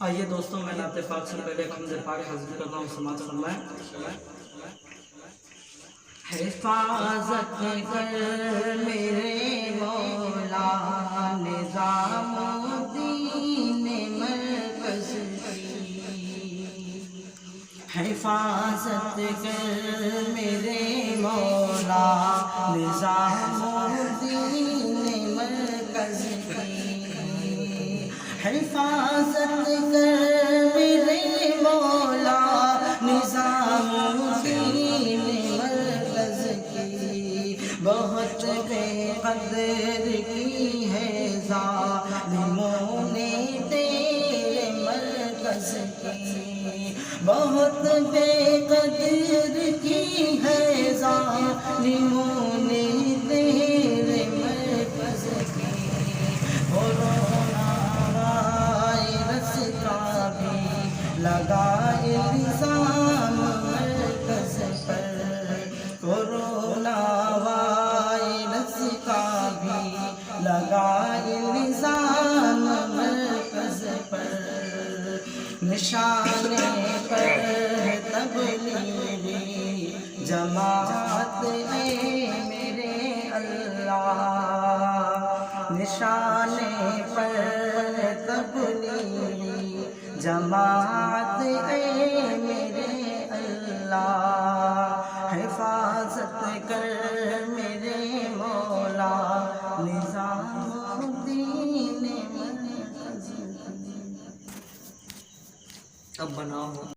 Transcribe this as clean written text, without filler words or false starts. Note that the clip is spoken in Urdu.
آئیے دوستوں میں نعت پاک سے پہلے حمد پاک حاضر کرنا ہوں، سماعت فرمائیں۔ حفاظت کر میرے مولا نظام الدین مرکز کی، حفاظت کر میرے مولا نظام الدین مرکز کی، حفاظت کر میرے مولا نظام الدین مرکز کی، بہت بے قدر کی ہے ظالموں نے تیرے مرکز کی، بہت بے قدر کی ہے ظالموں نے تیرے مرکز کی، کورونا وائرس کا بھی لگا الزام مرکز پر، کورونا وائرس کا بھی لگا الزام مرکز پر، نشانے پر ہے تبلیغی جماعت اے میرے اللہ، نشانے پر ہے تبلیغی جماعت اے میرے اللہ، حفاظت کر میرے مولا نظام الدین مرکز کی۔ اب بناؤ